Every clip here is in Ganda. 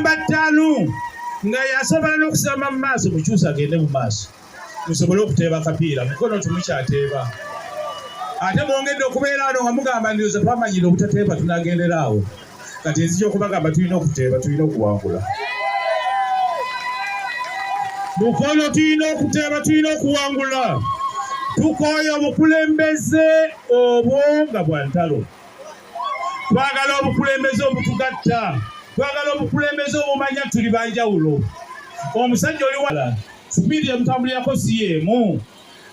namba 5 nga yasobola n'okusamba mu maaso mukyusa agende mu maaso musobole okuteeba akapiira mukono tumukyateeba ate mwongedde okubeera wano nga mugamba ndowooza twamanyire obutateeba tunagendera awo kati nzija okubagamba tulina okuteeba tulina okuwangula mukono tulina okuteeba tulina okuwangula tukooya obukulembeze obwo nga bwa ntalo twagala obukulembeze obutugatta twagala obukulembeze obumanya tuli banjawulo omusajja oli wala sipiidi emutambulirako si yeemu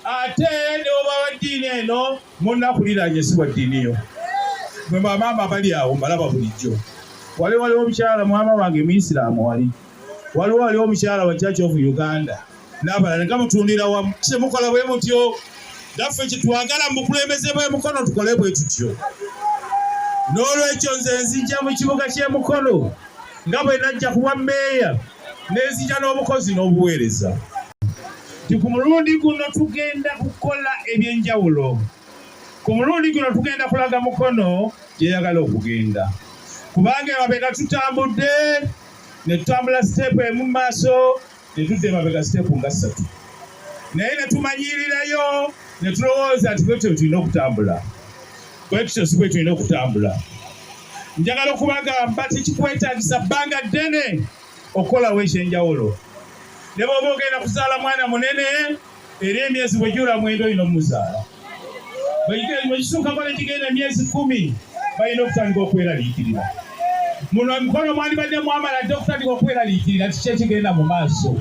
ate ne oba wa ddiini eno munnakuliranye si wa ddiini yo mwe bamaama bali awo mbalaba bulijjo waliwo omukyala mwama wange muisiraamu waliwo omukyala wa Church of Uganda n'abalala nga mutundira wamu kyemukola bwe mutyo naffe kyetwagala mu bukulembeze bw'emukono tukole bwe tutyo n'olwekyo nze nzija mu kibuga ky'emukono nga bwe najja kuwa mmeeya n'enzija n'obukozi n'obuweereza ku mulundi guno tugenda kukola ebyenjawulo ku mulundi guno tugenda kulaga mukono gyeyagala okugenda kubanga emabega tutambudde ne tutambula siteepu emu mu maaso ne tudda emabega siteepu nga 3 naye ne tumanyirirayo ne tulowooza nti bwetyo tulina okutambula bwekityo si bwe tulina okutambula njagala okubagamba tekikwetaagisa bbanga ddene okukolawo ekyenjawulo ne bw'oba ogenda kuzaala mwana munene era emyezi bwe giwula 9 olina omumuzaala bwe kisuukako ne kigenda emyezi 10 balina okutandika okweraliikirira muno mukono mwandibadde mwamala dde okutandika okweraliikirira kiki ekigenda mu maaso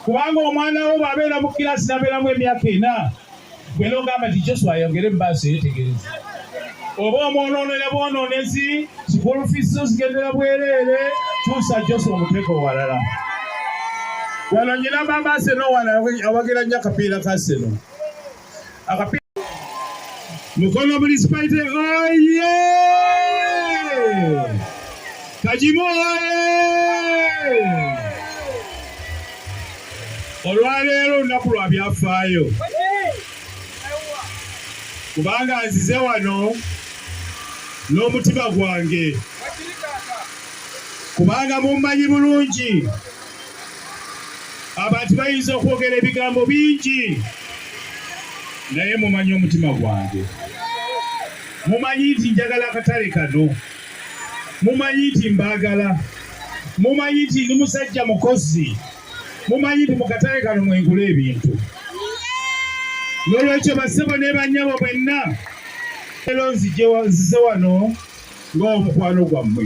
kubanga omwana wo bw'abeera mu kirasi n'abeeramu emyaka 4 gwe n'ogamba nti Joshua ayongere mu maaso yeetegereza oba omwonoonera bwonoonezi sikulu fiiso zigendera bwereere kyusa Joshua omuteeko walala wano nyina mama Arsenal wano awagira nnyo akapiira ka Arsenal mukono municipality oye Kajimu oye olwaleero olunaku lwa byafaayo kubanga nzize wano n'omutima gwange kubanga mummanyi bulungi abantu bayinza okwogera ebigambo bingi naye mumanyi omutima gwange mumanyi nti njagala akatale kano mumanyi nti mbaagala mumanyi nti ndi musajja mukozi mumanyi nti mu katale kano mwengula ebintu n'olwekyo bassebo ne bannyabo bwenna ero nzize wano ng'omukwano gwammwe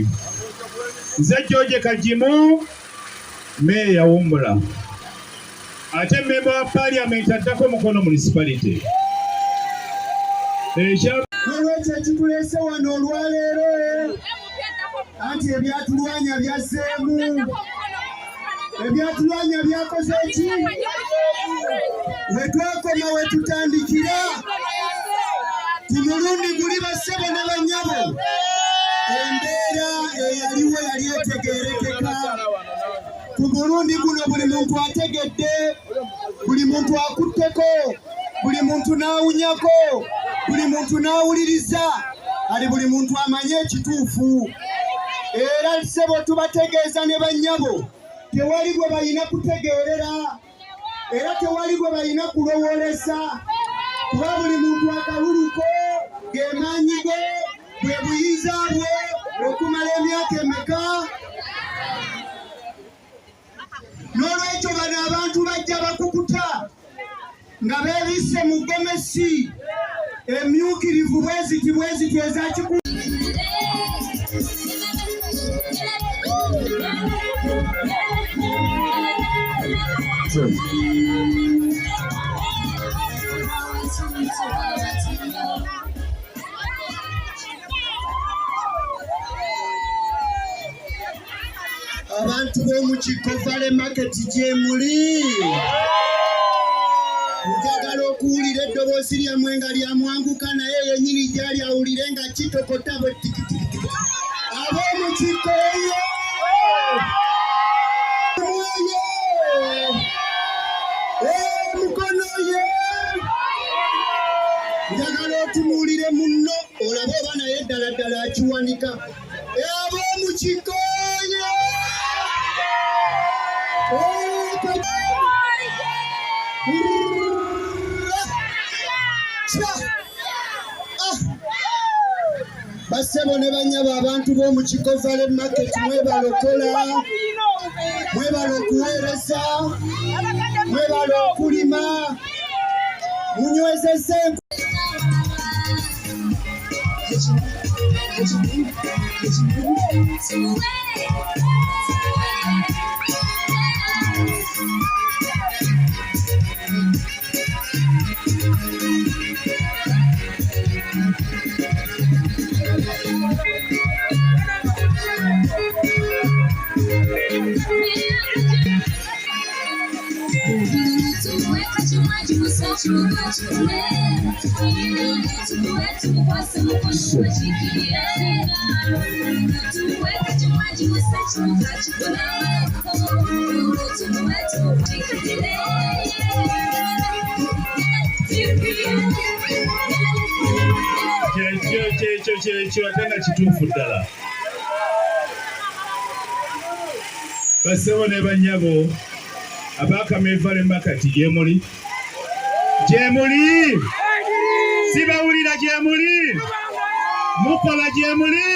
nze George Kajimu meeya Wumbula ate member wa parliament addako Mukono municipality n'olwekyo ekituleese wano olwaleero anti ebyatulwanya byasseemu ebyatulwanya byakoze ki wetwakoma wetutandikira timulundi guli bassebo ne bannyabo embeera eyaliwo yali etegeerekeka ku mulundi guno buli muntu ategedde buli muntu akutteko buli muntu n'awunyako buli muntu n'awuliriza ali buli muntu amanye ekituufu era ssebo tubategeeza ne bannyabo tewali gwe balina kutegeerera era tewali gwe balina kulowoolesa kuba buli muntu akaluluko ge maanyi ge bwe buyinza bwe okumala emyaka emeka n'olwekyo bano abantu bajja bakukuta nga beebisse mu gomesi emyukirivu bweziti ezakiku abantu b'omukiko Valley Market gye muli njagala okuwulira eddoboozi lyammwe nga lyamwanguka naye yennyini gyali awulire nga kitokota bwe tikitikiti ab'omukiko Mukono ye njagala otunuulire munno olabe oba naye ddala akiwanika ab'omukiko ye abantu b'omu Kikovale market mwebale okola, mwebale okuweereza, mwebale okulima, munywezese Ekyo ate nga kituufu ddala. Bassebo ne bannyabo ab'Akameevale Market gye muli? Gye muli? Sibawulira gye muli? Mukola gye muli?